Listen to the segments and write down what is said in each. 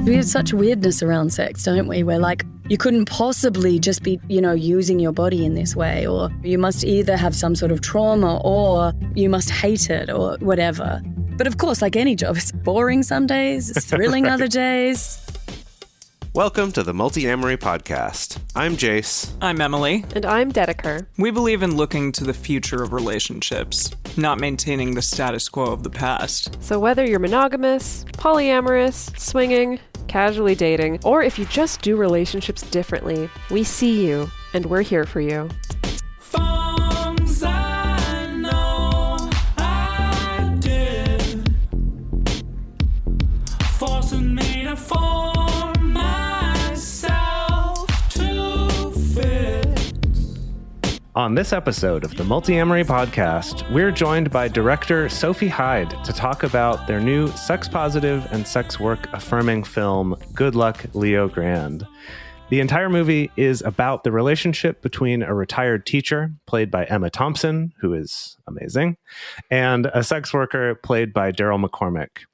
We have such weirdness around sex, don't we? Where like, you couldn't possibly just be, using your body in this way, or you must either have some sort of trauma or you must hate it or whatever. But of course, like any job, it's boring some days, it's thrilling Right. other days. Welcome to the Multiamory podcast. I'm Jase. I'm Emily. And I'm Dedeker. We believe in looking to the future of relationships, not maintaining the status quo of the past. So whether you're monogamous, polyamorous, swinging, casually dating, or if you just do relationships differently, we see you and we're here for you. Forms I know I did, forcing me to form myself to fit. On this episode of the Multiamory podcast, we're joined by director Sophie Hyde to talk about their new sex-positive and sex work affirming film, Good Luck, Leo Grande. The entire movie is about the relationship between a retired teacher, played by Emma Thompson, who is amazing, and a sex worker played by Daryl McCormick.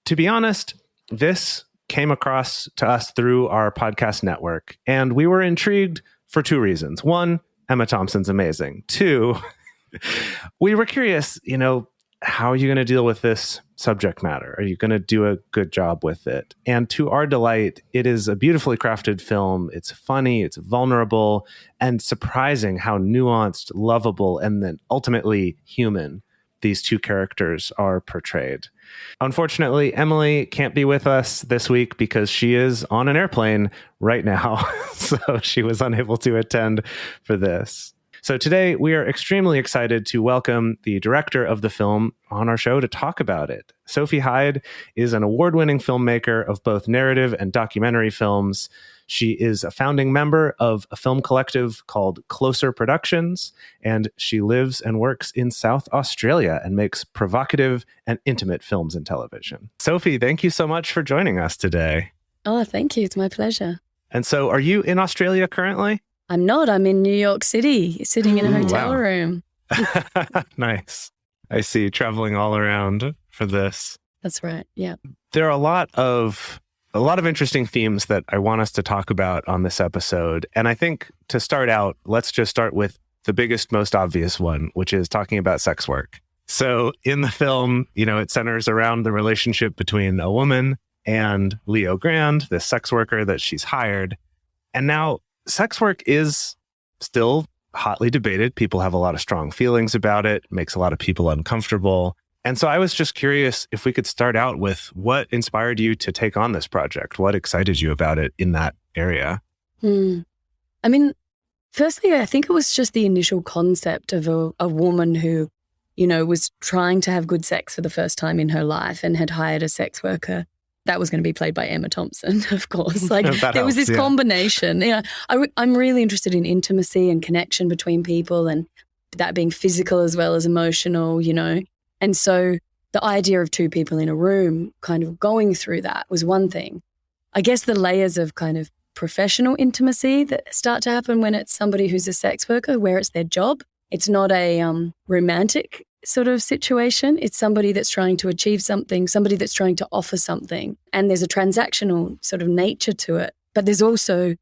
To be honest, this came across to us through our podcast network, and we were intrigued for two reasons. One, Emma Thompson's amazing. Two, we were curious, how are you going to deal with this subject matter? Are you going to do a good job with it? And to our delight, it is a beautifully crafted film. It's funny, it's vulnerable, and surprising how nuanced, lovable, and then ultimately human these two characters are portrayed. Unfortunately, Emily can't be with us this week because she is on an airplane right now. So she was unable to attend for this. So today we are extremely excited to welcome the director of the film on our show to talk about it. Sophie Hyde is an award-winning filmmaker of both narrative and documentary films. She is a founding member of a film collective called Closer Productions, and she lives and works in South Australia and makes provocative and intimate films and television. Sophie, thank you so much for joining us today. Oh, thank you. It's my pleasure. And so are you in Australia currently? I'm not. I'm in New York City, sitting in a hotel room. Nice. I see, traveling all around for this. That's right. Yeah. There are a lot of interesting themes that I want us to talk about on this episode. And I think to start out, let's just start with the biggest, most obvious one, which is talking about sex work. So in the film, it centers around the relationship between a woman and Leo Grande, this sex worker that she's hired. And now sex work is still hotly debated. People have a lot of strong feelings about it, makes a lot of people uncomfortable. And so I was just curious if we could start out with what inspired you to take on this project? What excited you about it in that area? I mean, firstly, I think it was just the initial concept of a woman who, was trying to have good sex for the first time in her life and had hired a sex worker. That was going to be played by Emma Thompson, of course. Like there was this combination. I'm really interested in intimacy and connection between people, and that being physical as well as emotional, And so the idea of two people in a room kind of going through that was one thing. I guess the layers of kind of professional intimacy that start to happen when it's somebody who's a sex worker, where it's their job. It's not a romantic sort of situation. It's somebody that's trying to achieve something, somebody that's trying to offer something. And there's a transactional sort of nature to it. But there's also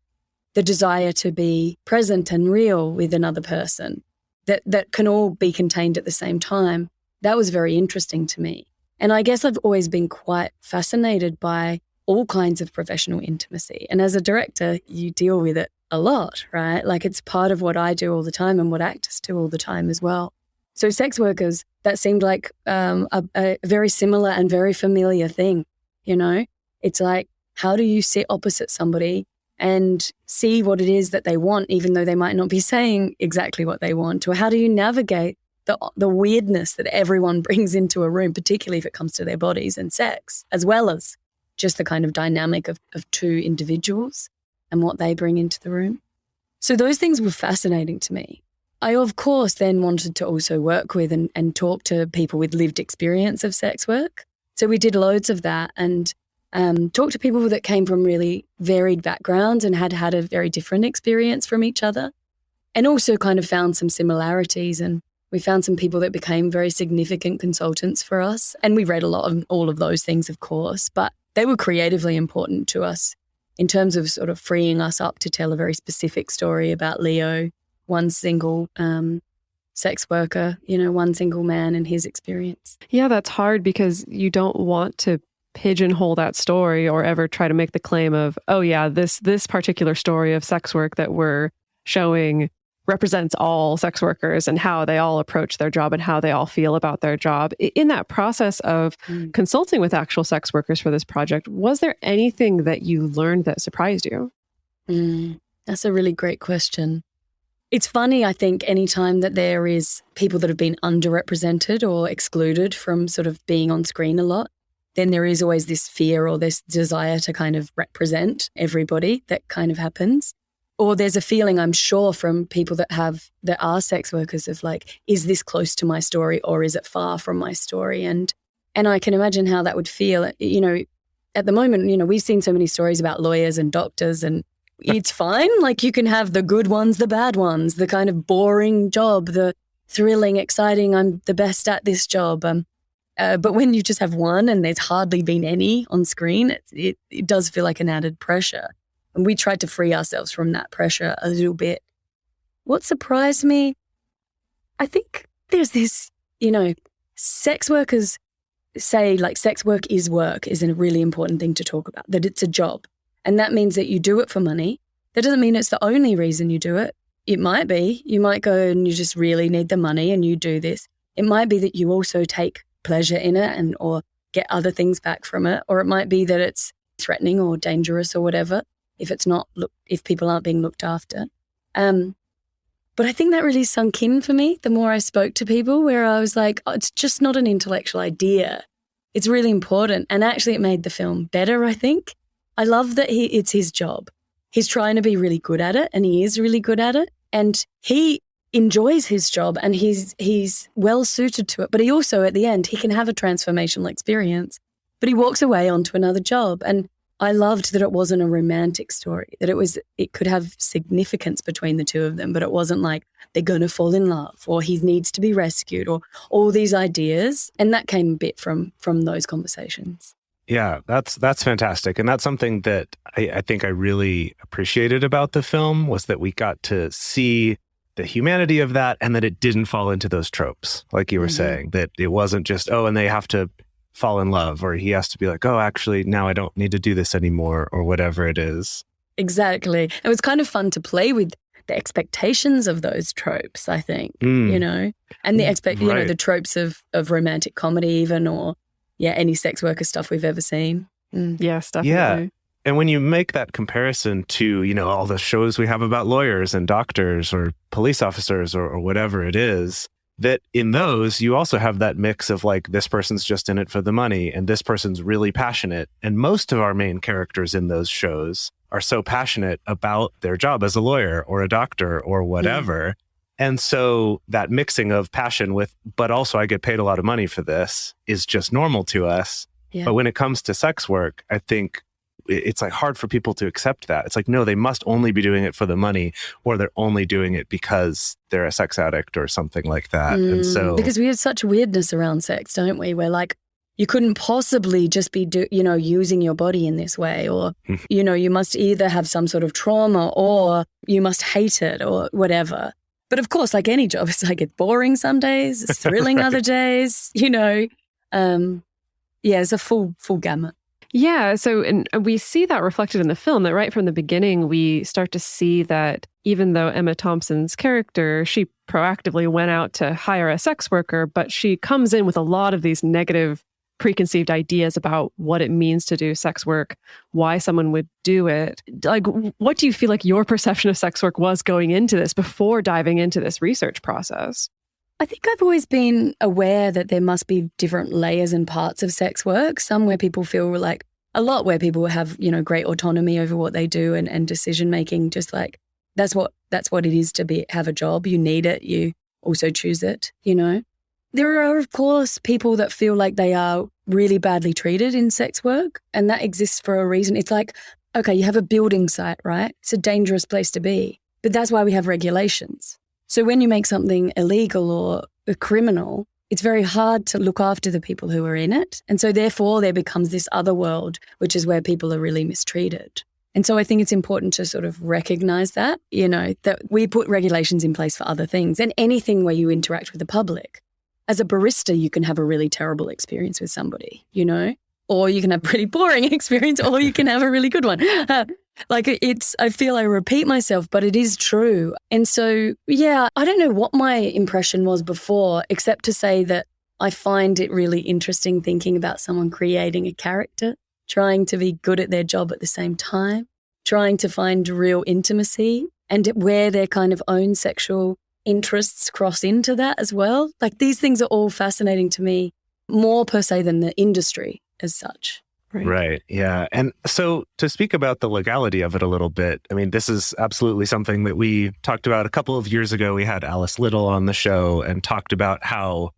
the desire to be present and real with another person that can all be contained at the same time. That was very interesting to me. And I guess I've always been quite fascinated by all kinds of professional intimacy. And as a director, you deal with it a lot, right? Like it's part of what I do all the time and what actors do all the time as well. So sex workers, that seemed like a very similar and very familiar thing, It's like, how do you sit opposite somebody and see what it is that they want, even though they might not be saying exactly what they want? Or how do you navigate the weirdness that everyone brings into a room, particularly if it comes to their bodies and sex, as well as just the kind of dynamic of two individuals and what they bring into the room? So those things were fascinating to me. I, of course, then wanted to also work with and talk to people with lived experience of sex work. So we did loads of that and talked to people that came from really varied backgrounds and had a very different experience from each other, and also kind of found some similarities. And we found some people that became very significant consultants for us. And we read a lot of all of those things, of course, but they were creatively important to us in terms of sort of freeing us up to tell a very specific story about Leo, one single sex worker, one single man and his experience. Yeah, that's hard because you don't want to pigeonhole that story or ever try to make the claim of, oh yeah, this particular story of sex work that we're showing represents all sex workers and how they all approach their job and how they all feel about their job. In that process of consulting with actual sex workers for this project, was there anything that you learned that surprised you? That's a really great question. It's funny, I think, anytime that there is people that have been underrepresented or excluded from sort of being on screen a lot, then there is always this fear or this desire to kind of represent everybody that kind of happens. Or there's a feeling, I'm sure, from people that are sex workers of like, is this close to my story or is it far from my story? And I can imagine how that would feel. At the moment, we've seen so many stories about lawyers and doctors, and it's fine. Like, you can have the good ones, the bad ones, the kind of boring job, the thrilling, exciting, I'm the best at this job. But when you just have one and there's hardly been any on screen, it does feel like an added pressure. And we tried to free ourselves from that pressure a little bit. What surprised me, I think there's this, sex workers say like sex work is a really important thing to talk about, that it's a job. And that means that you do it for money. That doesn't mean it's the only reason you do it. It might be. You might go and you just really need the money and you do this. It might be that you also take pleasure in it or get other things back from it. Or it might be that it's threatening or dangerous or whatever. If people aren't being looked after. But I think that really sunk in for me the more I spoke to people, where I was like, oh, it's just not an intellectual idea. It's really important. And actually it made the film better, I think. I love that it's his job. He's trying to be really good at it, and he is really good at it. And he enjoys his job and he's well suited to it. But he also, at the end, he can have a transformational experience, but he walks away onto another job. And I loved that it wasn't a romantic story, that it could have significance between the two of them, but it wasn't like they're going to fall in love or he needs to be rescued or all these ideas. And that came a bit from those conversations. Yeah, that's fantastic. And that's something that I think I really appreciated about the film, was that we got to see the humanity of that and that it didn't fall into those tropes, like you were saying, that it wasn't just, and they have to fall in love, or he has to be like, oh, actually, now I don't need to do this anymore, or whatever it is. Exactly. It was kind of fun to play with the expectations of those tropes, I think, and the tropes of romantic comedy even, or any sex worker stuff we've ever seen. Yes, definitely. Yeah. And when you make that comparison to, all the shows we have about lawyers and doctors or police officers or whatever it is, that in those, you also have that mix of like, this person's just in it for the money and this person's really passionate. And most of our main characters in those shows are so passionate about their job as a lawyer or a doctor or whatever. And so that mixing of passion with, but also I get paid a lot of money for this, is just normal to us. Yeah. But when it comes to sex work, I think it's like hard for people to accept that. It's like, no, they must only be doing it for the money, or they're only doing it because they're a sex addict or something like that. And so, because we have such weirdness around sex, don't we? We're like, you couldn't possibly just be, using your body in this way, or, you must either have some sort of trauma or you must hate it or whatever. But of course, like any job, it's like it's boring some days, it's thrilling other days, it's a full gamut. Yeah. So, and we see that reflected in the film, that right from the beginning, we start to see that even though Emma Thompson's character, she proactively went out to hire a sex worker, but she comes in with a lot of these negative preconceived ideas about what it means to do sex work, why someone would do it. Like, what do you feel like your perception of sex work was going into this before diving into this research process? I think I've always been aware that there must be different layers and parts of sex work. Some where people feel like, a lot where people have, great autonomy over what they do and decision making, just like that's what it is to have a job. You need it. You also choose it, There are, of course, people that feel like they are really badly treated in sex work, and that exists for a reason. It's like, okay, you have a building site, right? It's a dangerous place to be, but that's why we have regulations. So when you make something illegal or a criminal, it's very hard to look after the people who are in it. And so therefore there becomes this other world, which is where people are really mistreated. And so I think it's important to sort of recognize that, that we put regulations in place for other things and anything where you interact with the public. As a barista, you can have a really terrible experience with somebody, or you can have a pretty boring experience, or you can have a really good one. I feel I repeat myself, but it is true. And so, yeah, I don't know what my impression was before, except to say that I find it really interesting thinking about someone creating a character, trying to be good at their job at the same time, trying to find real intimacy and where their kind of own sexual interests cross into that as well. Like these things are all fascinating to me, more per se than the industry as such. Right. Yeah. And so to speak about the legality of it a little bit, I mean, this is absolutely something that we talked about a couple of years ago. We had Alice Little on the show and talked about how,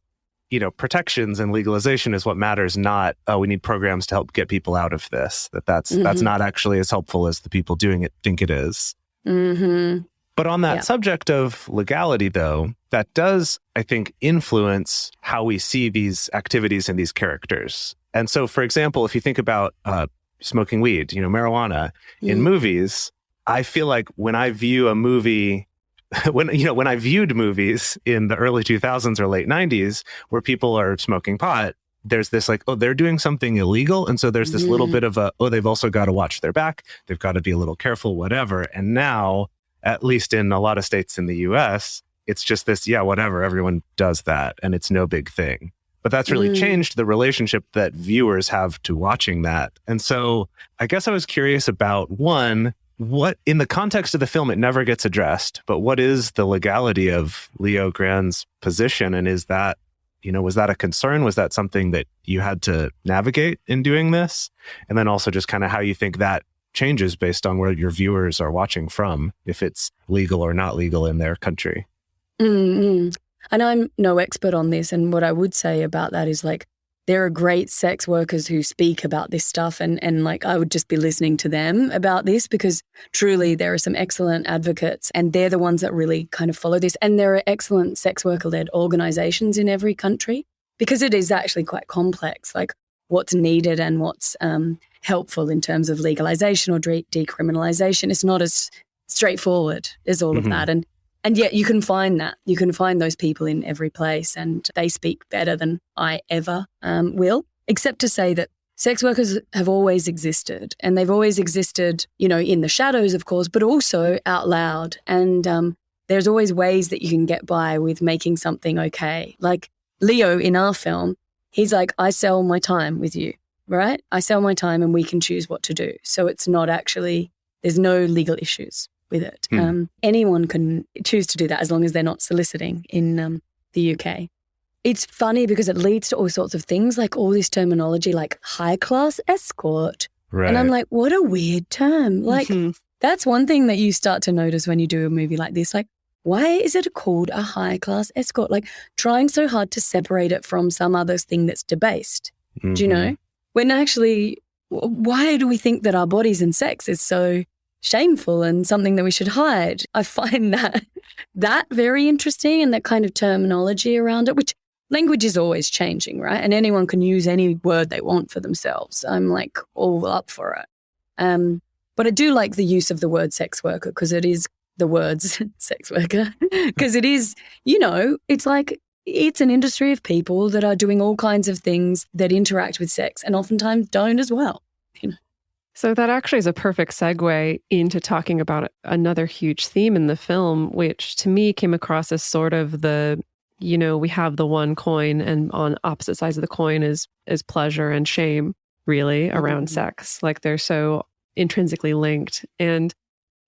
protections and legalization is what matters, not, we need programs to help get people out of this, that's not actually as helpful as the people doing it think it is. Mm-hmm. But on that subject of legality, though, that does, I think, influence how we see these activities and these characters. And so, for example, if you think about smoking weed, marijuana in movies, I feel like when I view a movie, when I viewed movies in the early 2000s or late 90s where people are smoking pot, there's this like, oh, they're doing something illegal. And so there's this little bit of they've also got to watch their back. They've got to be a little careful, whatever. And now, at least in a lot of states in the US, it's just this, whatever, everyone does that and it's no big thing. But that's really changed the relationship that viewers have to watching that. And so I guess I was curious about, one, what, in the context of the film, it never gets addressed, but what is the legality of Leo Grande's position? And is that, was that a concern? Was that something that you had to navigate in doing this? And then also just kind of how you think that changes based on where your viewers are watching from, if it's legal or not legal in their country. Mm-hmm. And I'm no expert on this. And what I would say about that is like, there are great sex workers who speak about this stuff. And like, I would just be listening to them about this because truly there are some excellent advocates and they're the ones that really kind of follow this. And there are excellent sex worker-led organizations in every country because it is actually quite complex, like what's needed and what's helpful in terms of legalization or decriminalization. It's not as straightforward as all of that. And yet you can find that. You can find those people in every place and they speak better than I ever will, except to say that sex workers have always existed and they've always existed, in the shadows, of course, but also out loud. And there's always ways that you can get by with making something okay. Like Leo in our film, he's like, I sell my time with you, right? I sell my time and we can choose what to do. So it's not actually, there's no legal issues with it. Anyone can choose to do that as long as they're not soliciting in the UK. It's funny because it leads to all sorts of things, like all this terminology like high-class escort. Right. And I'm like, what a weird term. Like, that's one thing that you start to notice when you do a movie like this. Like, why is it called a high-class escort? Like, trying so hard to separate it from some other thing that's debased. Do you know? When actually, why do we think that our bodies and sex is so shameful and something that we should hide? I find that very interesting, and that kind of terminology around it, which language is always changing, right? And anyone can use any word they want for themselves. I'm like all up for it. But I do like the use of the word sex worker because it is the words sex worker because it is, it's like it's an industry of people that are doing all kinds of things that interact with sex and oftentimes don't as well. So that actually is a perfect segue into talking about another huge theme in the film, which to me came across as sort of the, we have the one coin and on opposite sides of the coin is pleasure and shame, really, around sex. Like they're so intrinsically linked. And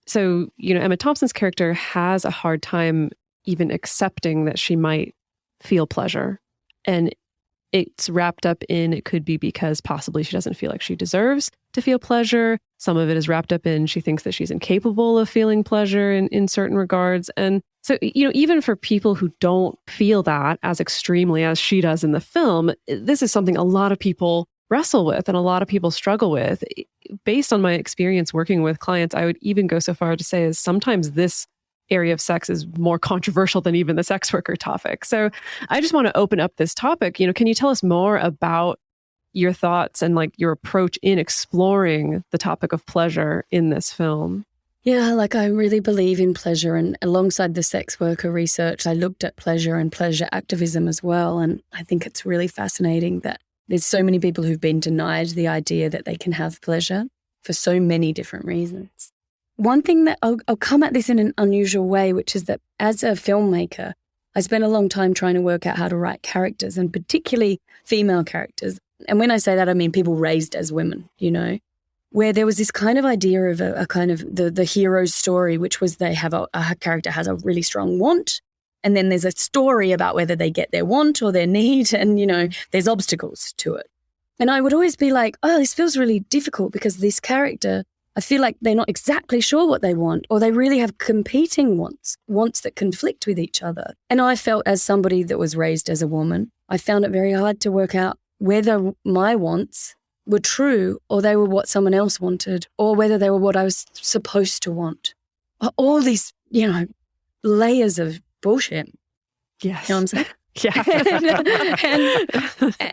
so, Emma Thompson's character has a hard time even accepting that she might feel pleasure. And it's wrapped up in, it could be because possibly she doesn't feel like she deserves to feel pleasure. Some of it is wrapped up in she thinks that she's incapable of feeling pleasure in certain regards. And so, even for people who don't feel that as extremely as she does in the film, this is something a lot of people wrestle with and a lot of people struggle with. Based on my experience working with clients, I would even go so far to say is sometimes this area of sex is more controversial than even the sex worker topic. So I just want to open up this topic. Can you tell us more about your thoughts and like your approach in exploring the topic of pleasure in this film? Yeah, like I really believe in pleasure, and alongside the sex worker research, I looked at pleasure and pleasure activism as well. And I think it's really fascinating that there's so many people who've been denied the idea that they can have pleasure for so many different reasons. One thing that I'll come at this in an unusual way, which is that as a filmmaker, I spent a long time trying to work out how to write characters, and particularly female characters. And when I say that, I mean people raised as women, where there was this kind of idea of a kind of the hero's story, which was they have a character has a really strong want, and then there's a story about whether they get their want or their need, and, there's obstacles to it. And I would always be like, oh, this feels really difficult because this character, I feel like they're not exactly sure what they want, or they really have competing wants that conflict with each other. And I felt, as somebody that was raised as a woman, I found it very hard to work out whether my wants were true or they were what someone else wanted, or whether they were what I was supposed to want. All these, layers of bullshit. Yes. You know what I'm saying? Yeah.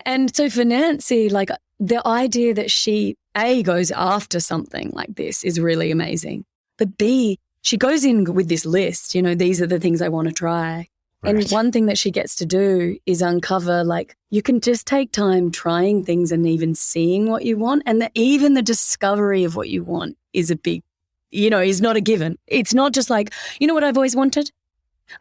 and so for Nancy, like the idea that she, A, goes after something like this is really amazing. But B, she goes in with this list, these are the things I want to try. Right. And one thing that she gets to do is uncover, like, you can just take time trying things and even seeing what you want. And that even the discovery of what you want is a big, is not a given. It's not just like, what I've always wanted?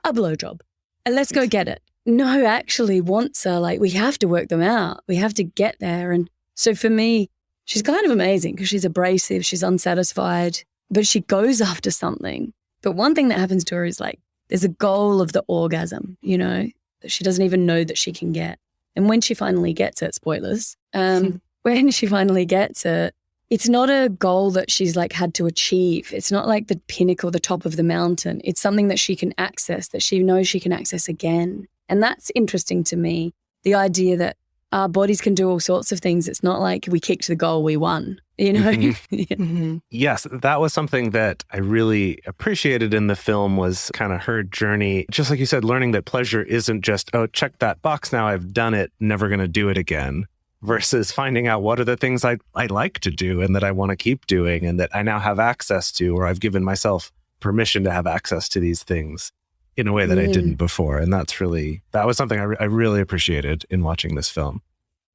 A blowjob. And let's go get it. No, actually, wants are like, we have to work them out. We have to get there. And so for me, she's kind of amazing because she's abrasive, she's unsatisfied, but she goes after something. But one thing that happens to her is like, there's a goal of the orgasm, that she doesn't even know that she can get. And when she finally gets it, spoilers, when she finally gets it, it's not a goal that she's like had to achieve. It's not like the pinnacle, the top of the mountain. It's something that she can access, that she knows she can access again. And that's interesting to me, the idea that our bodies can do all sorts of things. It's not like we kicked the goal, we won, Mm-hmm. Yeah. Mm-hmm. Yes, that was something that I really appreciated in the film, was kind of her journey. Just like you said, learning that pleasure isn't just, oh, check that box now, I've done it, never going to do it again, versus finding out what are the things I like to do and that I want to keep doing and that I now have access to, or I've given myself permission to have access to these things in a way that I didn't before. And that was something I really appreciated in watching this film.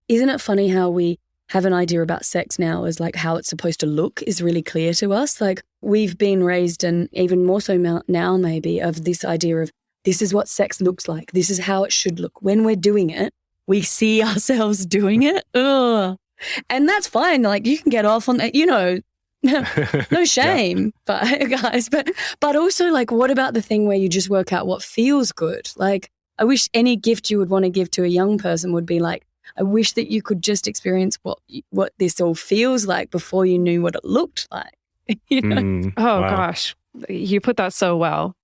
Isn't it funny how we have an idea about sex now as like how it's supposed to look is really clear to us? Like we've been raised, and even more so now maybe, of this idea of this is what sex looks like. This is how it should look. When we're doing it, we see ourselves doing it. Ugh. And that's fine. Like you can get off on that, no shame, but guys, but also like, what about the thing where you just work out what feels good? Like I wish any gift you would want to give to a young person would be like, I wish that you could just experience what this all feels like before you knew what it looked like. Oh, wow. Gosh. You put that so well.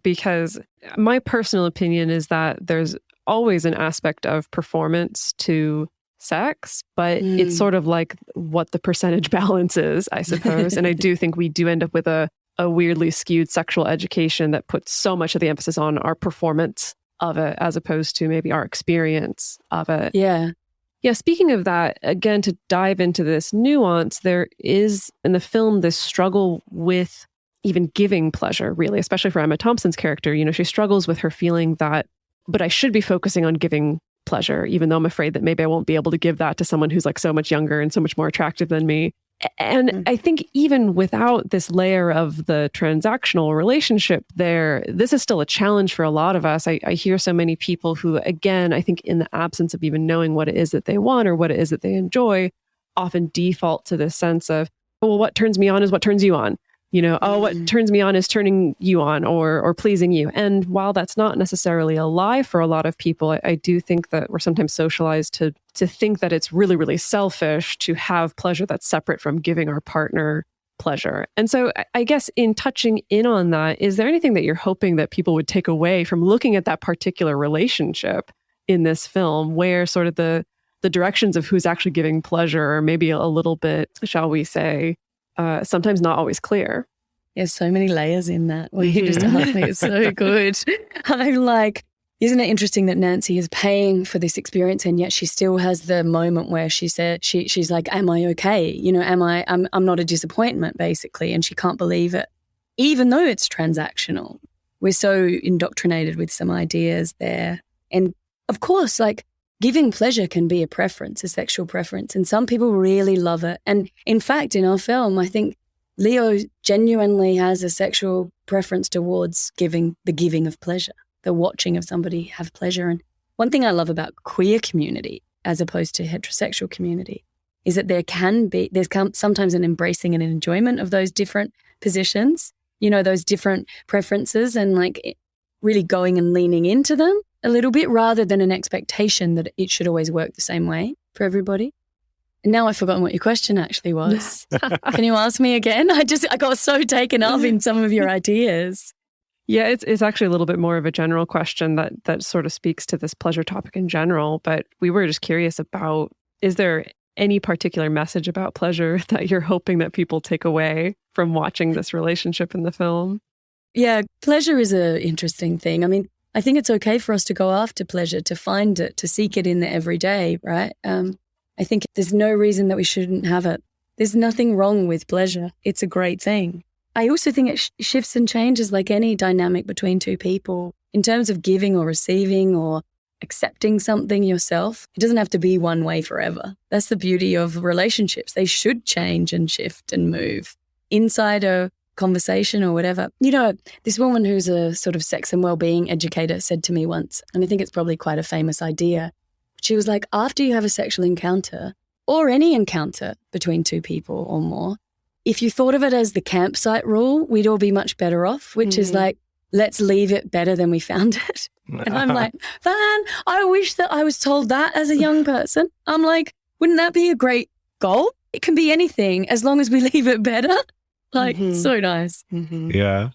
Because my personal opinion is that there's always an aspect of performance to sex, but it's sort of like what the percentage balance is, I suppose. And I do think we do end up with a weirdly skewed sexual education that puts so much of the emphasis on our performance of it as opposed to maybe our experience of it. Yeah. Speaking of that, again, to dive into this nuance, there is in the film this struggle with even giving pleasure, really, especially for Emma Thompson's character. She struggles with her feeling that, but I should be focusing on giving pleasure, even though I'm afraid that maybe I won't be able to give that to someone who's like so much younger and so much more attractive than me. And I think even without this layer of the transactional relationship there, this is still a challenge for a lot of us. I hear so many people who, again, I think in the absence of even knowing what it is that they want or what it is that they enjoy, often default to this sense of, well, what turns me on is what turns you on. What turns me on is turning you on or pleasing you. And while that's not necessarily a lie for a lot of people, I do think that we're sometimes socialized to think that it's really, really selfish to have pleasure that's separate from giving our partner pleasure. And so I guess in touching in on that, is there anything that you're hoping that people would take away from looking at that particular relationship in this film, where sort of the directions of who's actually giving pleasure are maybe a little bit, shall we say, sometimes not always clear? There's so many layers in that. What you just asked me is so good. I'm like, isn't it interesting that Nancy is paying for this experience and yet she still has the moment where she said, she's like, am I okay? You know, I'm not a disappointment, basically. And she can't believe it, even though it's transactional. We're so indoctrinated with some ideas there. And of course, like, giving pleasure can be a preference, a sexual preference. And some people really love it. And in fact, in our film, I think Leo genuinely has a sexual preference towards giving of pleasure, the watching of somebody have pleasure. And one thing I love about queer community as opposed to heterosexual community is that there's sometimes an embracing and an enjoyment of those different positions, you know, those different preferences, and like really going and leaning into them a little bit rather than an expectation that it should always work the same way for everybody. And now I've forgotten what your question actually was. Can you ask me again? I got so taken up in some of your ideas. Yeah, it's actually a little bit more of a general question that sort of speaks to this pleasure topic in general. But we were just curious about, is there any particular message about pleasure that you're hoping that people take away from watching this relationship in the film? Yeah, pleasure is an interesting thing. I mean, I think it's okay for us to go after pleasure, to find it, to seek it in the everyday, right? I think there's no reason that we shouldn't have it. There's nothing wrong with pleasure. It's a great thing. I also think it shifts and changes like any dynamic between two people in terms of giving or receiving or accepting something yourself. It doesn't have to be one way forever. That's the beauty of relationships. They should change and shift and move inside a conversation or whatever. You know, this woman who's a sort of sex and well-being educator said to me once, and I think it's probably quite a famous idea, she was like, after you have a sexual encounter or any encounter between two people or more, if you thought of it as the campsite rule, we'd all be much better off, which is like, let's leave it better than we found it. And I'm like, man, I wish that I was told that as a young person. I'm like, wouldn't that be a great goal? It can be anything as long as we leave it better. Like, so nice. Yeah.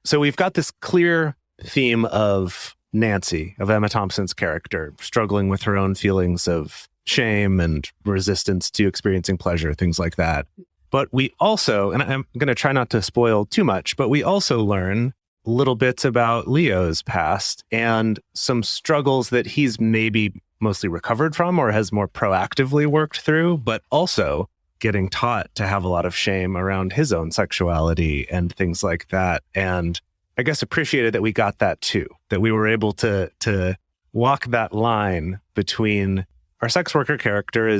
So we've got this clear theme of Nancy, of Emma Thompson's character, struggling with her own feelings of shame and resistance to experiencing pleasure, things like that. But we also, and I'm going to try not to spoil too much, but we also learn little bits about Leo's past and some struggles that he's maybe mostly recovered from or has more proactively worked through, but also getting taught to have a lot of shame around his own sexuality and things like that. And I guess appreciated that we got that too, that we were able to walk that line between our sex worker character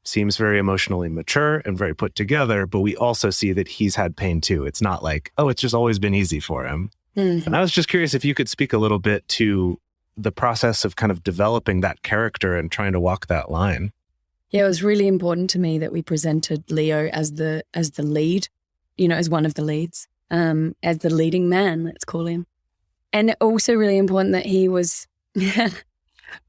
seems very emotionally mature and very put together, but we also see that he's had pain too. It's not like, oh, it's just always been easy for him. And I was just curious if you could speak a little bit to the process of kind of developing that character and trying to walk that line. Yeah, it was really important to me that we presented Leo as the lead, you know, as one of the leads, as the leading man, let's call him. And also really important that he was,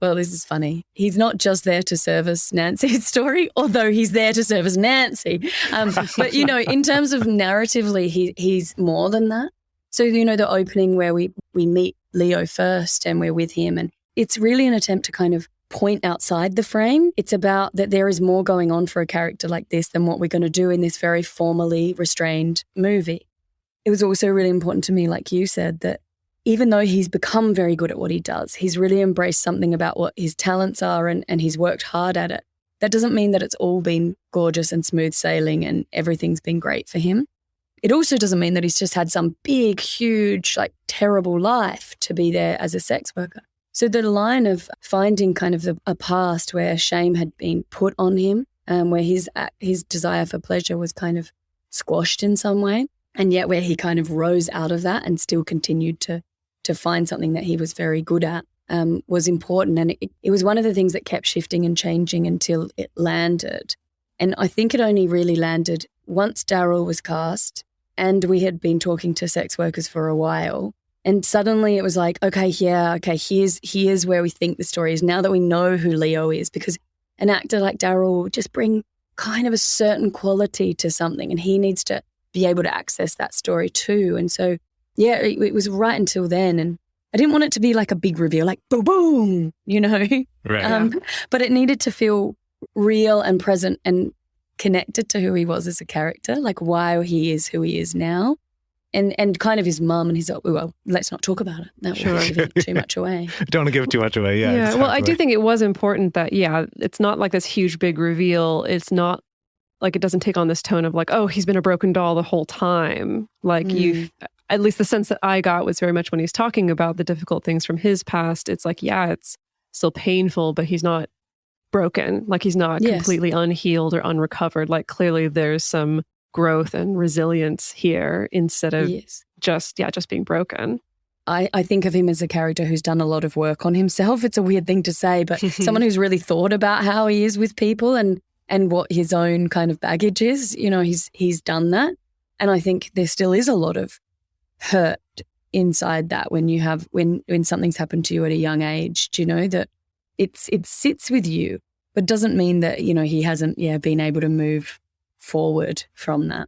well, this is funny. He's not just there to service Nancy's story, although he's there to service Nancy. But, you know, in terms of narratively, he's more than that. So, you know, the opening where we meet Leo first and we're with him, and it's really an attempt to kind of point outside the frame. It's about that there is more going on for a character like this than what we're going to do in this very formally restrained movie. It was also really important to me, like you said, that even though he's become very good at what he does, he's really embraced something about what his talents are and he's worked hard at it. That doesn't mean that it's all been gorgeous and smooth sailing and everything's been great for him. It also doesn't mean that he's just had some big, huge, like terrible life to be there as a sex worker. So the line of finding kind of a past where shame had been put on him, where his desire for pleasure was kind of squashed in some way, and yet where he kind of rose out of that and still continued to find something that he was very good at, was important. And it was one of the things that kept shifting and changing until it landed. And I think it only really landed once Daryl was cast and we had been talking to sex workers for a while. And suddenly it was like, okay, here's where we think the story is now that we know who Leo is, because an actor like Daryl will just bring kind of a certain quality to something and he needs to be able to access that story too. And so, yeah, it was right until then. And I didn't want it to be like a big reveal, like boom, boom, you know? Right. But it needed to feel real and present and connected to who he was as a character, like why he is who he is now. And kind of his mum, and he's like, well, let's not talk about it. That will give it too much away. Don't want to give too much away. Yeah. Exactly. Well, I do think it was important that, it's not like this huge big reveal. It's not like it doesn't take on this tone of like, oh, he's been a broken doll the whole time. Like at least the sense that I got was very much when he's talking about the difficult things from his past. It's like, it's still painful, but he's not broken. Like he's not completely unhealed or unrecovered. Like clearly there's some growth and resilience here instead of just being broken. I think of him as a character who's done a lot of work on himself. It's a weird thing to say, but someone who's really thought about how he is with people and what his own kind of baggage is. You know, he's done that. And I think there still is a lot of hurt inside that when something's happened to you at a young age, you know, that it sits with you, but doesn't mean that, you know, he hasn't been able to move forward from that.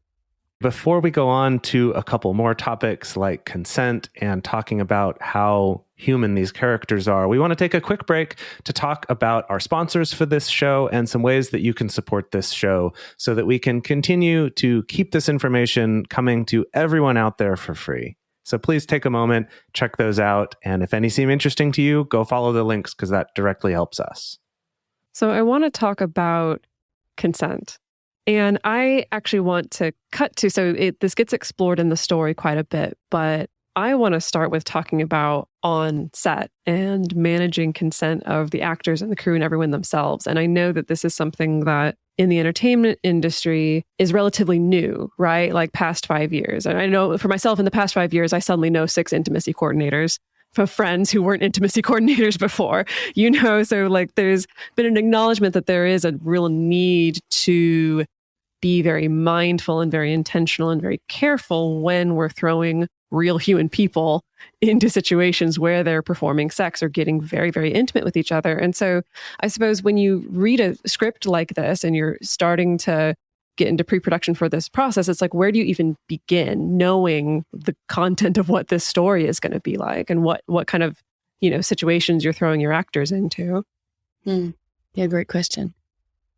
Before we go on to a couple more topics like consent and talking about how human these characters are, we want to take a quick break to talk about our sponsors for this show and some ways that you can support this show so that we can continue to keep this information coming to everyone out there for free. So please take a moment, check those out. And if any seem interesting to you, go follow the links because that directly helps us. So I want to talk about consent. And I actually want to cut to, this gets explored in the story quite a bit, but I want to start with talking about on set and managing consent of the actors and the crew and everyone themselves. And I know that this is something that in the entertainment industry is relatively new, right? Like past 5 years. And I know for myself in the past 5 years, I suddenly know 6 intimacy coordinators for friends who weren't intimacy coordinators before, you know? So like there's been an acknowledgement that there is a real need to be very mindful and very intentional and very careful when we're throwing real human people into situations where they're performing sex or getting very, very intimate with each other. And so I suppose when you read a script like this and you're starting to get into pre-production for this process, it's like, where do you even begin knowing the content of what this story is going to be like and what kind of, you know, situations you're throwing your actors into? Yeah, great question.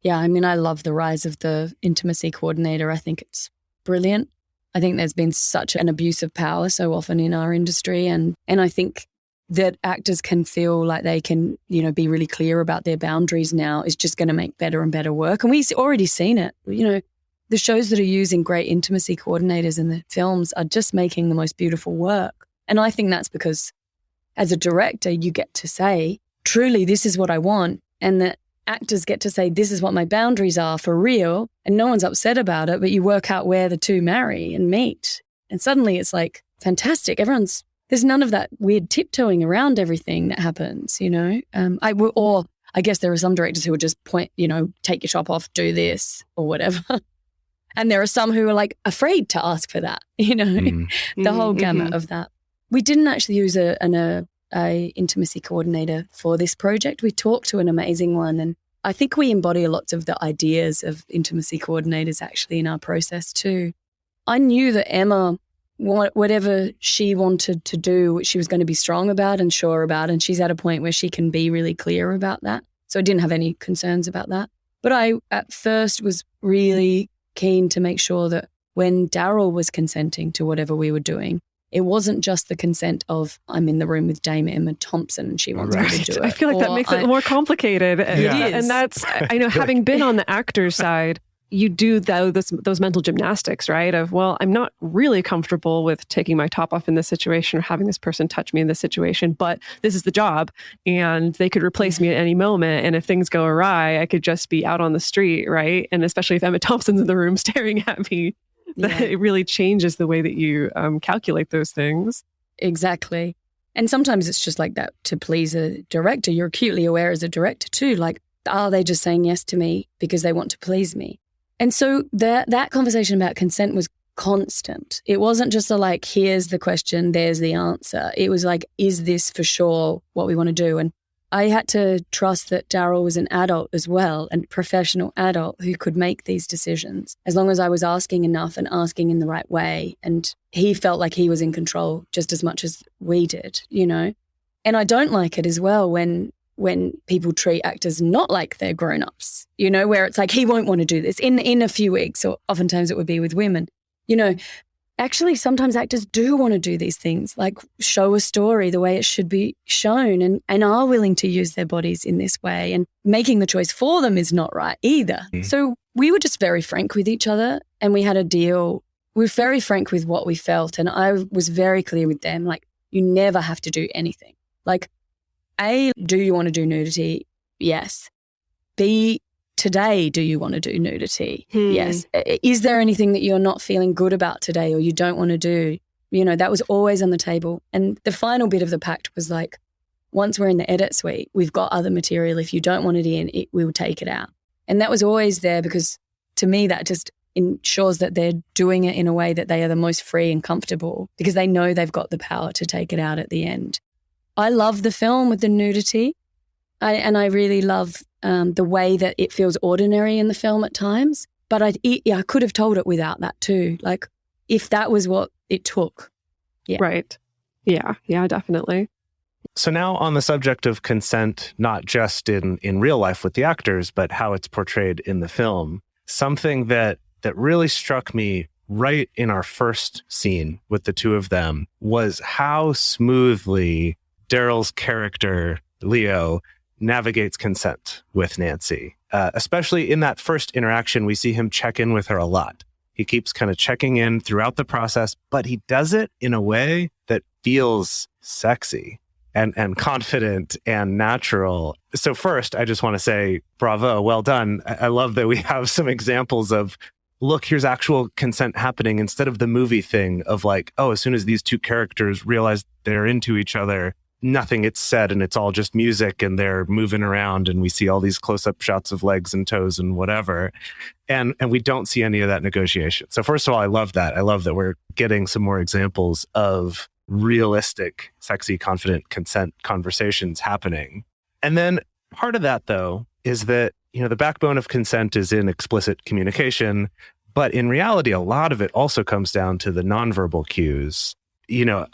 Yeah, I mean, I love the rise of the intimacy coordinator. I think it's brilliant. I think there's been such an abuse of power so often in our industry. And I think that actors can feel like they can, you know, be really clear about their boundaries now is just going to make better and better work. And we've already seen it. You know, the shows that are using great intimacy coordinators in the films are just making the most beautiful work. And I think that's because as a director, you get to say, truly, this is what I want. And that actors get to say, this is what my boundaries are for real, and no one's upset about it, but you work out where the two marry and meet. And suddenly it's like, fantastic. There's none of that weird tiptoeing around everything that happens, you know? I guess there are some directors who would just point, you know, take your top off, do this or whatever. And there are some who are like afraid to ask for that, you know, the whole gamut of that. We didn't actually use a intimacy coordinator for this project. We talked to an amazing one, and I think we embody lots of the ideas of intimacy coordinators actually in our process too. I knew that Emma, whatever she wanted to do, she was going to be strong about and sure about, and she's at a point where she can be really clear about that. So I didn't have any concerns about that. But I at first was really keen to make sure that when Daryl was consenting to whatever we were doing, it wasn't just the consent of, I'm in the room with Dame Emma Thompson and she wants me to do it. I feel like that makes it more complicated. Yeah. It is. And that's, I know, having been on the actor's side, you do those mental gymnastics, right? Of, well, I'm not really comfortable with taking my top off in this situation or having this person touch me in this situation, but this is the job and they could replace me at any moment. And if things go awry, I could just be out on the street, right? And especially if Emma Thompson's in the room staring at me, that it really changes the way that you calculate those things. Exactly. And sometimes it's just like that to please a director. You're acutely aware as a director too, like, are they just saying yes to me because they want to please me? And so that conversation about consent was constant. It wasn't just like, here's the question, there's the answer. It was like, is this for sure what we want to do? And I had to trust that Daryl was an adult as well, a professional adult who could make these decisions as long as I was asking enough and asking in the right way. And he felt like he was in control just as much as we did, you know? And I don't like it as well when people treat actors not like they're grown-ups, you know, where it's like, he won't want to do this in a few weeks, or oftentimes it would be with women, you know. actually sometimes actors do want to do these things, like show a story the way it should be shown, and are willing to use their bodies in this way, and making the choice for them is not right either. So we were just very frank with each other, and we had a deal. We were very frank with what we felt, and I was very clear with them, like, you never have to do anything. Like, A, do you want to do nudity? Yes. B, today, do you want to do nudity? Yes. Is there anything that you're not feeling good about today or you don't want to do? You know, that was always on the table. And the final bit of the pact was like, once we're in the edit suite, we've got other material. If you don't want it in, we will take it out. And that was always there because to me, that just ensures that they're doing it in a way that they are the most free and comfortable because they know they've got the power to take it out at the end. I love the film with the nudity. I really love the way that it feels ordinary in the film at times. But I could have told it without that too. Like, if that was what it took. Yeah. Right. Yeah, definitely. So now on the subject of consent, not just in real life with the actors, but how it's portrayed in the film, something that really struck me right in our first scene with the two of them was how smoothly Daryl's character, Leo, navigates consent with Nancy. Especially in that first interaction, we see him check in with her a lot. He keeps kind of checking in throughout the process, but he does it in a way that feels sexy and confident and natural. So first, I just want to say, bravo, well done. I love that we have some examples of, look, here's actual consent happening instead of the movie thing of like, oh, as soon as these two characters realize they're into each other, nothing gets said and it's all just music and they're moving around and we see all these close-up shots of legs and toes and whatever. And we don't see any of that negotiation. So first of all, I love that. I love that we're getting some more examples of realistic, sexy, confident consent conversations happening. And then part of that, though, is that, you know, the backbone of consent is in explicit communication. But in reality, a lot of it also comes down to the nonverbal cues. You know,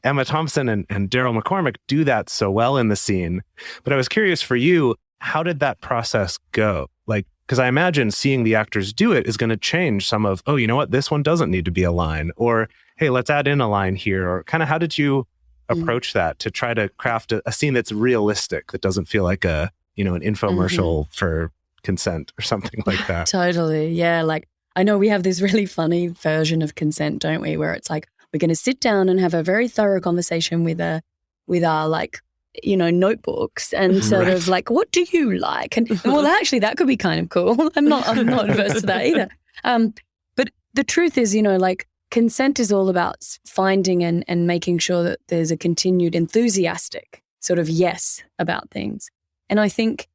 Emma Thompson and Daryl McCormack do that so well in the scene. But I was curious for you, how did that process go? Like, because I imagine seeing the actors do it is going to change some of, oh, you know what, this one doesn't need to be a line, or, hey, let's add in a line here, or kind of how did you approach that to try to craft a scene that's realistic, that doesn't feel like a, you know, an infomercial for consent or something like that? Totally. Yeah. Like, I know we have this really funny version of consent, don't we? Where it's like, we're going to sit down and have a very thorough conversation with our like, you know, notebooks and sort of like, what do you like? And well, actually, that could be kind of cool. I'm not averse to that either. But the truth is, you know, like, consent is all about finding and making sure that there's a continued enthusiastic sort of yes about things. And I think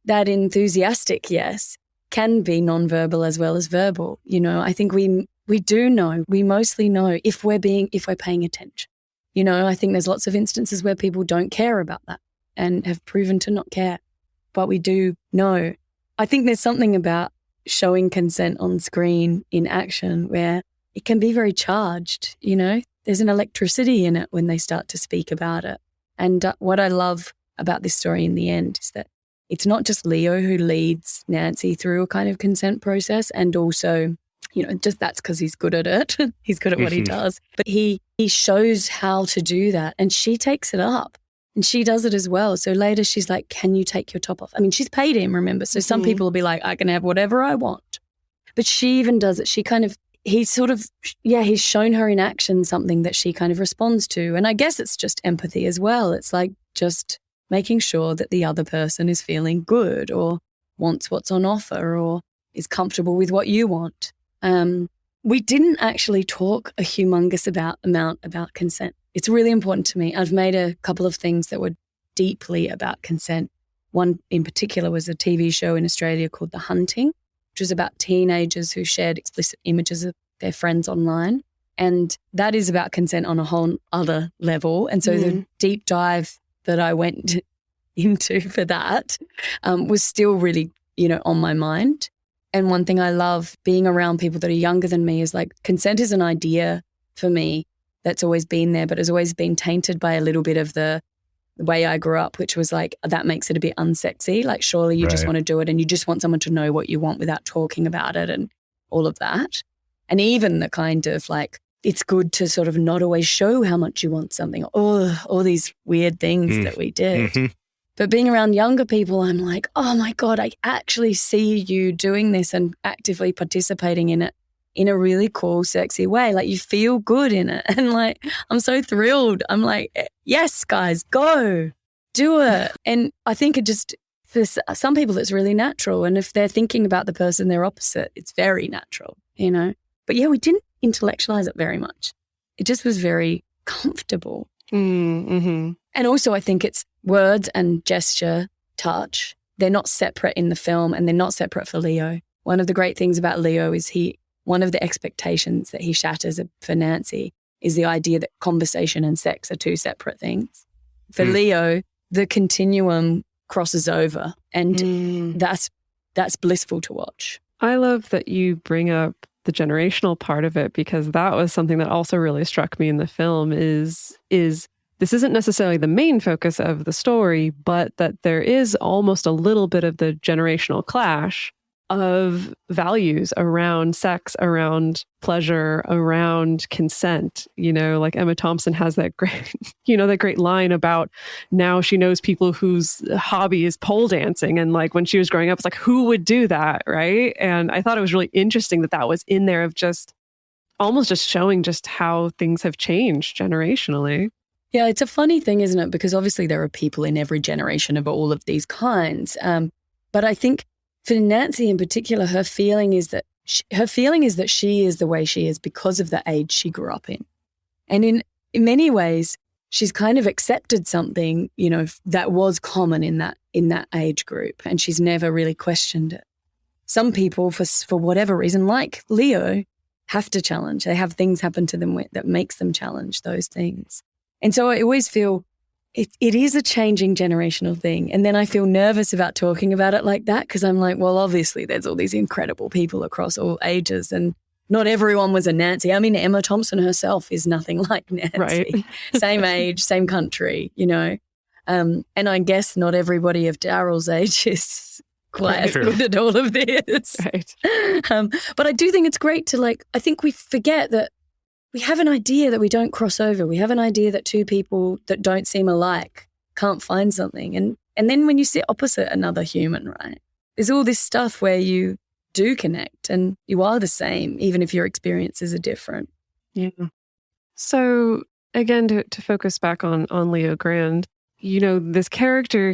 that enthusiastic yes can be nonverbal as well as verbal. You know, I think we do know, we mostly know if we're paying attention. You know, I think there's lots of instances where people don't care about that and have proven to not care, but we do know. I think there's something about showing consent on screen in action where it can be very charged, you know. There's an electricity in it when they start to speak about it. And what I love about this story in the end is that it's not just Leo who leads Nancy through a kind of consent process, and also, you know, just that's because he's good at it. He's good at what he does. But he shows how to do that, and she takes it up and she does it as well. So later she's like, can you take your top off? I mean, she's paid him, remember? So some people will be like, I can have whatever I want. But she even does it. He's shown her in action something that she kind of responds to. And I guess it's just empathy as well. It's like just making sure that the other person is feeling good or wants what's on offer or is comfortable with what you want. We didn't actually talk a humongous amount about consent. It's really important to me. I've made a couple of things that were deeply about consent. One in particular was a TV show in Australia called The Hunting, which was about teenagers who shared explicit images of their friends online. And that is about consent on a whole other level. And so the deep dive that I went into for that was still really, you know, on my mind. And one thing I love being around people that are younger than me is like consent is an idea for me that's always been there, but has always been tainted by a little bit of the way I grew up, which was like, that makes it a bit unsexy. Like, surely you just want to do it and you just want someone to know what you want without talking about it and all of that. And even the kind of like, it's good to sort of not always show how much you want something. All these weird things that we did. Mm-hmm. But being around younger people, I'm like, oh my God, I actually see you doing this and actively participating in it in a really cool, sexy way. Like you feel good in it. And like, I'm so thrilled. I'm like, yes, guys, go, do it. And I think it just, for some people, it's really natural. And if they're thinking about the person they're opposite, it's very natural, you know? But yeah, we didn't intellectualize it very much. It just was very comfortable. Mm-hmm. And also I think it's words and gesture, touch. They're not separate in the film and they're not separate for Leo. One of the great things about Leo is one of the expectations that he shatters for Nancy is the idea that conversation and sex are two separate things. For Leo, the continuum crosses over and that's blissful to watch. I love that you bring up the generational part of it, because that was something that also really struck me in the film is this isn't necessarily the main focus of the story, but that there is almost a little bit of the generational clash of values around sex, around pleasure, around consent. You know, like Emma Thompson has that great, that great line about now she knows people whose hobby is pole dancing. And like when she was growing up, it's like, who would do that? Right. And I thought it was really interesting that was in there of just almost just showing just how things have changed generationally. Yeah, it's a funny thing, isn't it? Because obviously there are people in every generation of all of these kinds. But I think for Nancy in particular, her feeling is that she is the way she is because of the age she grew up in. And in many ways, she's kind of accepted something, that was common in that age group, and she's never really questioned it. Some people, for whatever reason, like Leo, have to challenge. They have things happen to them that makes them challenge those things. And so I always feel it is a changing generational thing. And then I feel nervous about talking about it like that because I'm like, well, obviously there's all these incredible people across all ages and not everyone was a Nancy. I mean, Emma Thompson herself is nothing like Nancy. Right. Same age, same country, And I guess not everybody of Daryl's age is quite as good at all of this. Right. But I do think it's great to I think we forget that we have an idea that we don't cross over. We have an idea that two people that don't seem alike can't find something. And then when you sit opposite another human, right, there's all this stuff where you do connect and you are the same, even if your experiences are different. Yeah. So again, to focus back on Leo Grande, this character,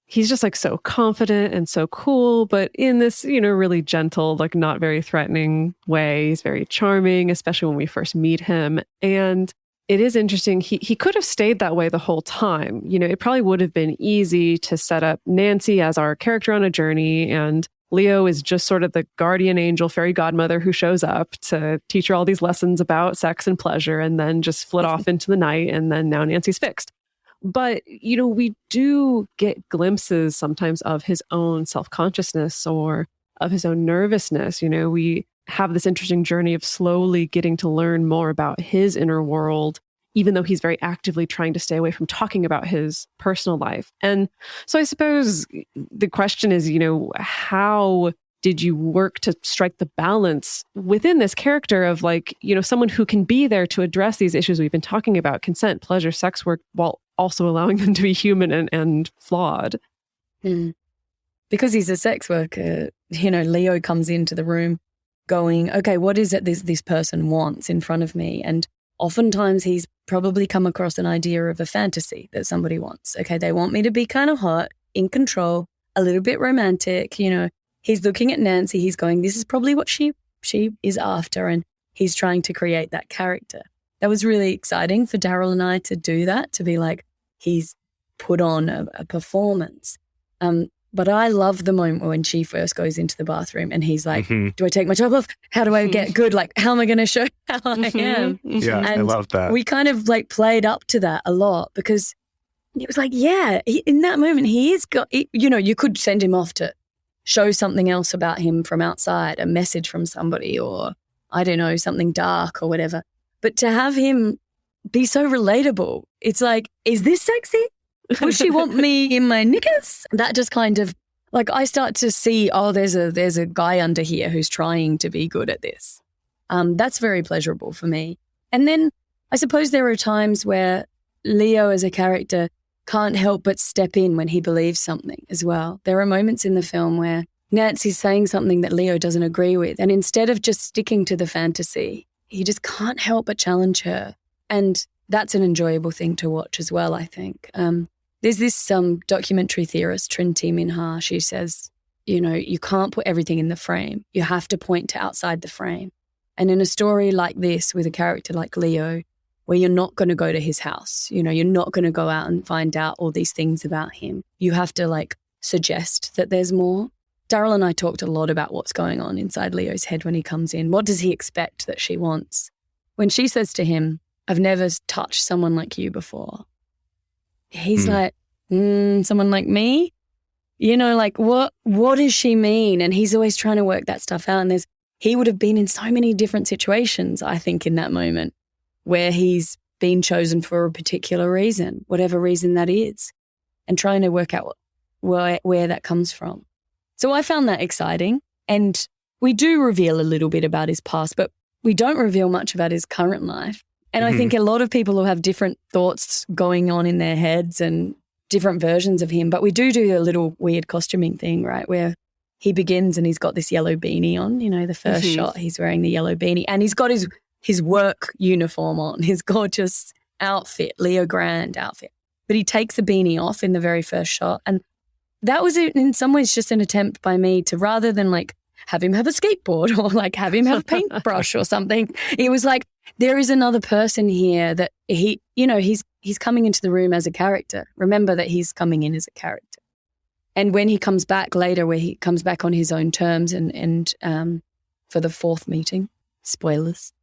he's just so confident and so cool, but in this, really gentle, not very threatening way. He's very charming, especially when we first meet him. And it is interesting. He could have stayed that way the whole time. It probably would have been easy to set up Nancy as our character on a journey. And Leo is just sort of the guardian angel, fairy godmother who shows up to teach her all these lessons about sex and pleasure and then just flit off into the night. And then now Nancy's fixed. But, we do get glimpses sometimes of his own self-consciousness or of his own nervousness. We have this interesting journey of slowly getting to learn more about his inner world, even though he's very actively trying to stay away from talking about his personal life. And so I suppose the question is, how did you work to strike the balance within this character of someone who can be there to address these issues we've been talking about, consent, pleasure, sex work, while also allowing them to be human and flawed? Because he's a sex worker, Leo comes into the room going, okay, what is it this person wants in front of me? And oftentimes he's probably come across an idea of a fantasy that somebody wants. Okay, they want me to be kind of hot, in control, a little bit romantic, He's looking at Nancy, he's going, this is probably what she is after, and he's trying to create that character. That was really exciting for Daryl and I to do that, to be he's put on a performance. But I love the moment when she first goes into the bathroom and he's like, do I take my top off? How do I get good? How am I going to show how I am? Yeah, and I love that. We kind of played up to that a lot because it was in that moment, he is got, you could send him off to show something else about him from outside, a message from somebody or, I don't know, something dark or whatever. But to have him be so relatable, it's is this sexy? Would she want me in my knickers? That just kind of, I start to see, there's a guy under here who's trying to be good at this. That's very pleasurable for me. And then I suppose there are times where Leo as a character can't help but step in when he believes something as well. There are moments in the film where Nancy's saying something that Leo doesn't agree with, and instead of just sticking to the fantasy, he just can't help but challenge her. And that's an enjoyable thing to watch as well, I think. There's this documentary theorist, Trinity Minha. She says, you can't put everything in the frame. You have to point to outside the frame. And in a story like this, with a character like Leo, where you're not going to go to his house, you're not going to go out and find out all these things about him. You have to suggest that there's more. Daryl and I talked a lot about what's going on inside Leo's head when he comes in. What does he expect that she wants? When she says to him, I've never touched someone like you before. He's like, someone like me? What does she mean? And he's always trying to work that stuff out. And he would have been in so many different situations, I think, in that moment, where he's been chosen for a particular reason, whatever reason that is, and trying to work out where that comes from. So I found that exciting. And we do reveal a little bit about his past, but we don't reveal much about his current life. And I think a lot of people will have different thoughts going on in their heads and different versions of him. But we do a little weird costuming thing, right, where he begins and he's got this yellow beanie on. The first shot, he's wearing the yellow beanie, and he's got his work uniform on, his gorgeous outfit, Leo Grande outfit. But he takes the beanie off in the very first shot. And that was in some ways just an attempt by me to, rather than have him have a skateboard or have him have a paintbrush or something, it was there is another person here that he's coming into the room as a character. Remember that he's coming in as a character. And when he comes back later, where he comes back on his own terms and for the fourth meeting, spoilers,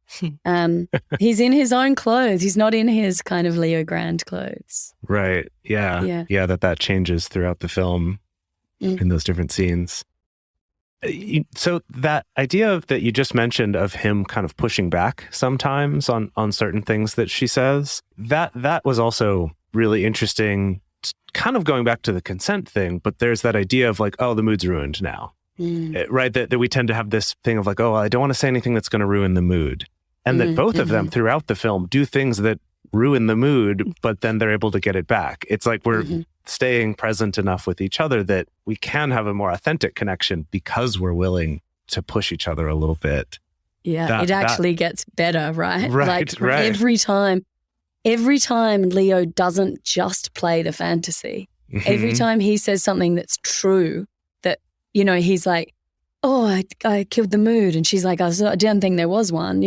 he's in his own clothes. He's not in his kind of Leo Grande clothes. Right. Yeah. Yeah. That changes throughout the film in those different scenes. So that idea that you just mentioned of him kind of pushing back sometimes on certain things that she says, that was also really interesting, kind of going back to the consent thing. But there's that idea of oh, the mood's ruined now, right? That we tend to have this thing of oh, I don't want to say anything that's going to ruin the mood. And that both of them throughout the film do things that ruin the mood, but then they're able to get it back. It's we're staying present enough with each other that we can have a more authentic connection because we're willing to push each other a little bit. Yeah, it actually gets better, right? Right. Every time Leo doesn't just play the fantasy. Every time he says something that's true, that, he's oh, I killed the mood. And she's I didn't think there was one.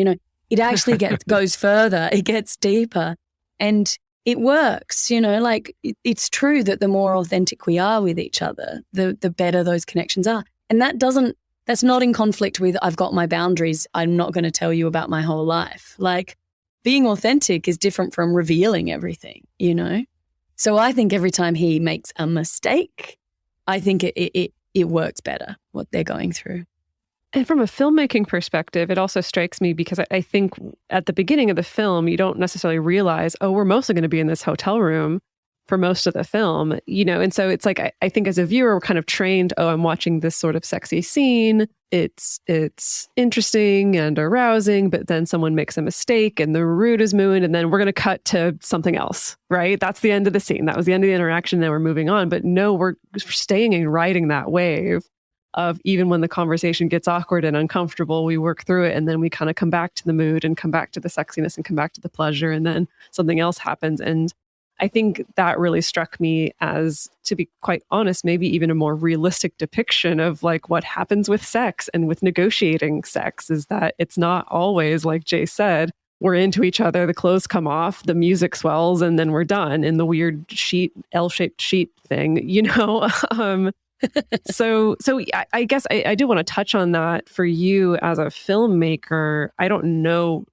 It actually goes further. It gets deeper. And it works, it's true that the more authentic we are with each other, the better those connections are. And that's not in conflict with, I've got my boundaries, I'm not going to tell you about my whole life. Being authentic is different from revealing everything, So I think every time he makes a mistake, I think it works better, what they're going through. And from a filmmaking perspective, it also strikes me because I think at the beginning of the film, you don't necessarily realize, oh, we're mostly going to be in this hotel room for most of the film, and so it's I think as a viewer, we're kind of trained, oh, I'm watching this sort of sexy scene. It's interesting and arousing, but then someone makes a mistake and the mood is ruined, and then we're going to cut to something else, right? That's the end of the scene. That was the end of the interaction. Then we're moving on. But no, we're staying and riding that wave of even when the conversation gets awkward and uncomfortable, we work through it and then we kind of come back to the mood and come back to the sexiness and come back to the pleasure, and then something else happens. And I think that really struck me as, to be quite honest, maybe even a more realistic depiction of what happens with sex and with negotiating sex, is that it's not always, like Jase said, we're into each other, the clothes come off, the music swells, and then we're done in the weird L-shaped sheet thing, So I guess I do want to touch on that for you as a filmmaker. I don't know,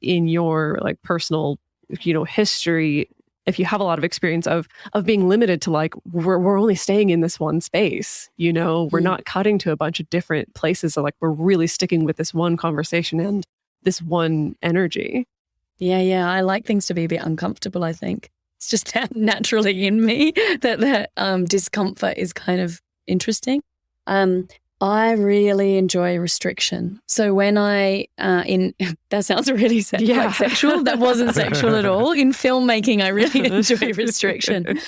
in your personal, history, if you have a lot of experience of being limited to we're only staying in this one space, we're not cutting to a bunch of different places. So we're really sticking with this one conversation and this one energy. Yeah. I like things to be a bit uncomfortable, I think. It's just naturally in me that discomfort is kind of interesting. I really enjoy restriction. So when I, that sounds really like sexual. That wasn't sexual at all. In filmmaking, I really enjoy restriction.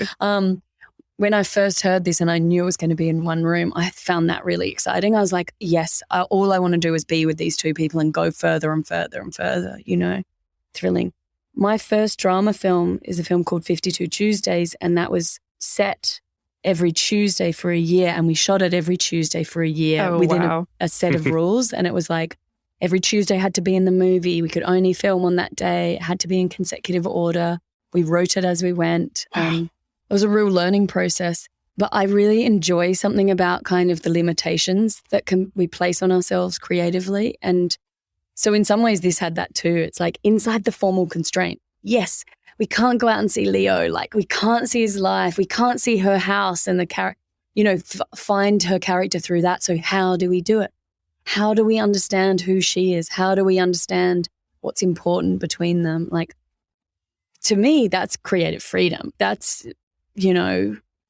When I first heard this and I knew it was going to be in one room, I found that really exciting. I was like, yes, all I want to do is be with these two people and go further and further and further, thrilling. My first drama film is a film called 52 Tuesdays, and that was set every Tuesday for a year, and we shot it every Tuesday for a year within a set of rules. And it was like every Tuesday had to be in the movie. We could only film on that day. It had to be in consecutive order. We wrote it as we went. It was a real learning process. But I really enjoy something about kind of the limitations that we place on ourselves creatively. And so in some ways this had that too. It's like inside the formal constraint. Yes, we can't go out and see Leo. Like we can't see his life. We can't see her house and the find her character through that. So how do we do it? How do we understand who she is? How do we understand what's important between them? Like, to me, that's creative freedom. That's,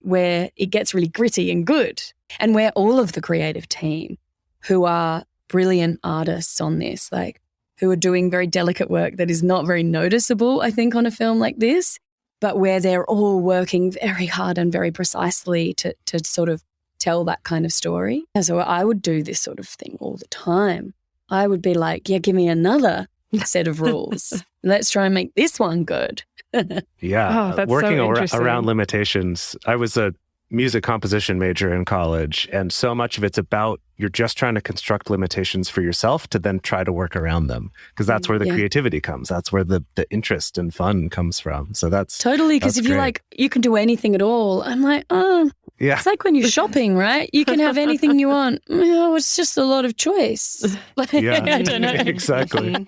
where it gets really gritty and good. And where all of the creative team who are brilliant artists on this, like, who are doing very delicate work that is not very noticeable, I think, on a film like this, but where they're all working very hard and very precisely to sort of tell that kind of story. And so I would do this sort of thing all the time. I would be like, yeah, give me another set of rules. Let's try and make this one good. Yeah. That's working so interesting. around limitations. I was a music composition major in college, and so much of it's about you're just trying to construct limitations for yourself to then try to work around them, because that's where the creativity comes. That's where the interest and fun comes from. So that's totally, because if you're like, you can do anything at all, I'm like, it's like when you're shopping, right? You can have anything you want. Oh, it's just a lot of choice. I don't know. Exactly.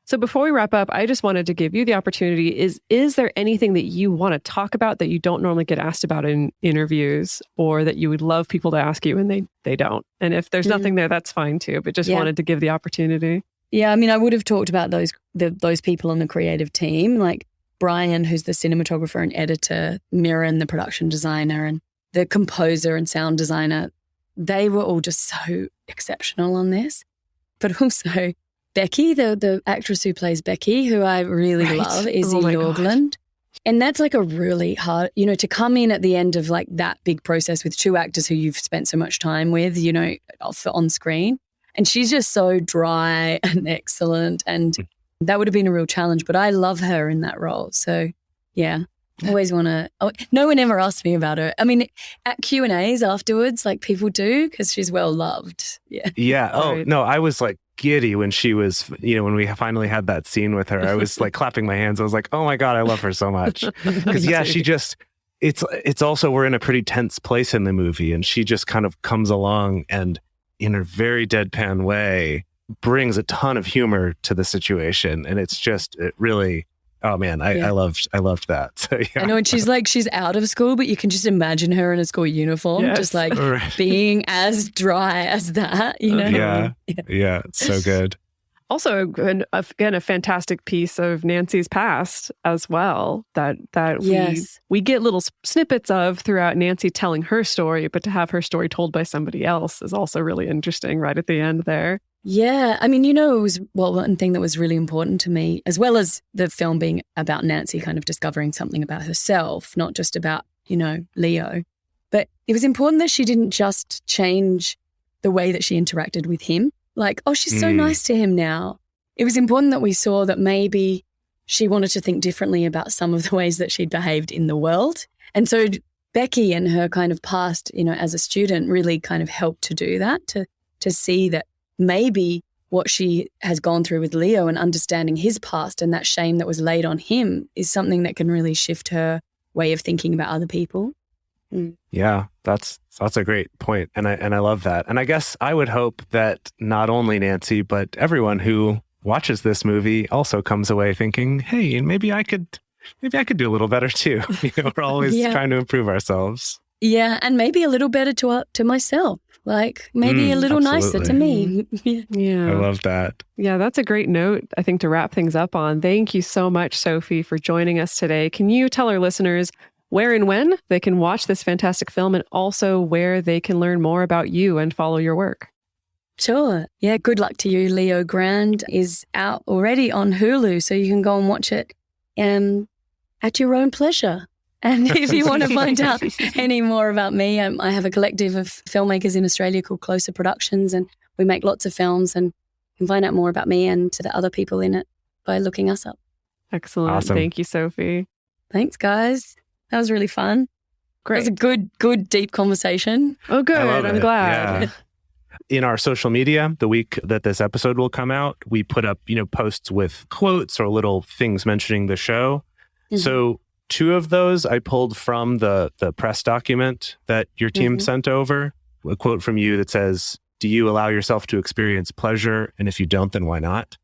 So before we wrap up, I just wanted to give you the opportunity. Is there anything that you want to talk about that you don't normally get asked about in interviews, or that you would love people to ask you and they don't? And if there's nothing there, that's fine too, but just wanted to give the opportunity. Yeah, I mean, I would have talked about those people on the creative team, like Brian, who's the cinematographer and editor, Mirren, the production designer, and the composer and sound designer. They were all just so exceptional on this. But also Becky, the actress who plays Becky, who I really love, Izzy Norgland. And that's like a really hard, to come in at the end of like that big process with two actors who you've spent so much time with, on screen. And she's just so dry and excellent. And that would have been a real challenge, but I love her in that role. So yeah, always want to, no one ever asked me about her. I mean, at Q&As afterwards, like people do, because she's well loved. Yeah. Yeah. Oh, no, I was like giddy when she was, when we finally had that scene with her. I was like clapping my hands. I was like, oh my God, I love her so much. Because she just, it's also, we're in a pretty tense place in the movie, and she just kind of comes along and in a very deadpan way brings a ton of humor to the situation. And it's just, it really, oh man, I loved that. So, yeah. I know, and she's out of school, but you can just imagine her in a school uniform, just like being as dry as that, Yeah, it's so good. Also, again, a fantastic piece of Nancy's past as well, that we get little snippets of throughout Nancy telling her story, but to have her story told by somebody else is also really interesting right at the end there. Yeah. I mean, it was, one thing that was really important to me, as well as the film being about Nancy kind of discovering something about herself, not just about, Leo. But it was important that she didn't just change the way that she interacted with him. Like, oh, she's so nice to him now. It was important that we saw that maybe she wanted to think differently about some of the ways that she'd behaved in the world. And so Becky and her kind of past, as a student really kind of helped to do that, to see that maybe what she has gone through with Leo and understanding his past and that shame that was laid on him is something that can really shift her way of thinking about other people. Yeah, that's a great point. And I love that. And I guess I would hope that not only Nancy, but everyone who watches this movie also comes away thinking, hey, maybe I could do a little better too. We're always trying to improve ourselves. Yeah, and maybe a little better to myself. Like maybe a little nicer to me. Yeah. I love that. Yeah, that's a great note, I think, to wrap things up on. Thank you so much, Sophie, for joining us today. Can you tell our listeners where and when they can watch this fantastic film, and also where they can learn more about you and follow your work. Sure. Yeah, good luck to you. Leo Grande is out already on Hulu, so you can go and watch it at your own pleasure. And if you want to find out any more about me, I have a collective of filmmakers in Australia called Closer Productions, and we make lots of films, and you can find out more about me and to the other people in it by looking us up. Excellent. Awesome. Thank you, Sophie. Thanks, guys. That was really fun. Great. It was a good, deep conversation. Oh, good. I love I'm it. glad. Yeah. In our social media, the week that this episode will come out, we put up, posts with quotes or little things mentioning the show. Mhm. So 2 of those I pulled from the press document that your team sent over. A quote from you that says, "Do you allow yourself to experience pleasure? And if you don't, then why not?"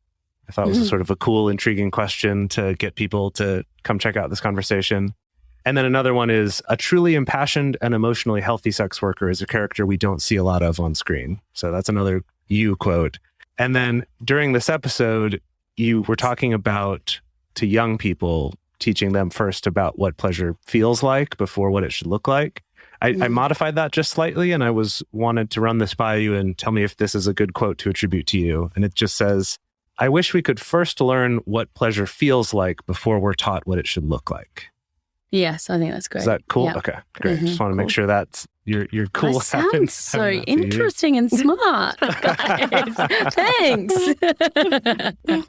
I thought it was a sort of a cool, intriguing question to get people to come check out this conversation. And then another one is, "A truly impassioned and emotionally healthy sex worker is a character we don't see a lot of on screen." So that's another you quote. And then during this episode, you were talking about, to young people, teaching them first about what pleasure feels like before what it should look like. I modified that just slightly, and I wanted to run this by you and tell me if this is a good quote to attribute to you. And it just says, "I wish we could first learn what pleasure feels like before we're taught what it should look like." Yes, I think that's great. Is that cool? Yeah. Okay, great. Just want to make sure that's you're cool. That sounds so interesting and smart, guys. Thanks.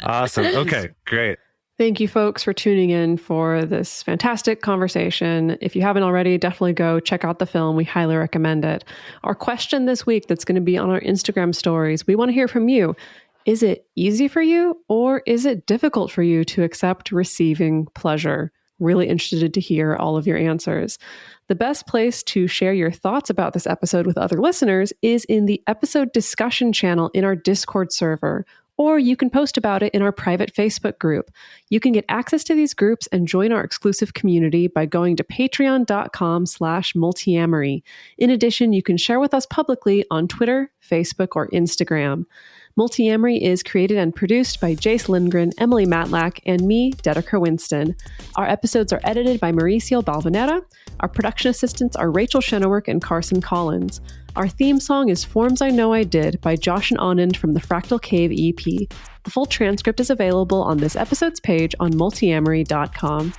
Awesome. Okay, great. Thank you, folks, for tuning in for this fantastic conversation. If you haven't already, definitely go check out the film. We highly recommend it. Our question this week that's going to be on our Instagram stories, we want to hear from you. Is it easy for you, or is it difficult for you to accept receiving pleasure? Really interested to hear all of your answers. The best place to share your thoughts about this episode with other listeners is in the episode discussion channel in our Discord server, or you can post about it in our private Facebook group. You can get access to these groups and join our exclusive community by going to patreon.com/multiamory. In addition, you can share with us publicly on Twitter, Facebook, or Instagram. Multiamory is created and produced by Jase, Lindgren, Emily Matlack, and me, Dedeker Winston. Our episodes are edited by Mauricio Balvanera. Our production assistants are Rachel Shenowork and Carson Collins. Our theme song is Forms I Know I Did by Josh and Anand from the Fractal Cave EP. The full transcript is available on this episode's page on multiamory.com.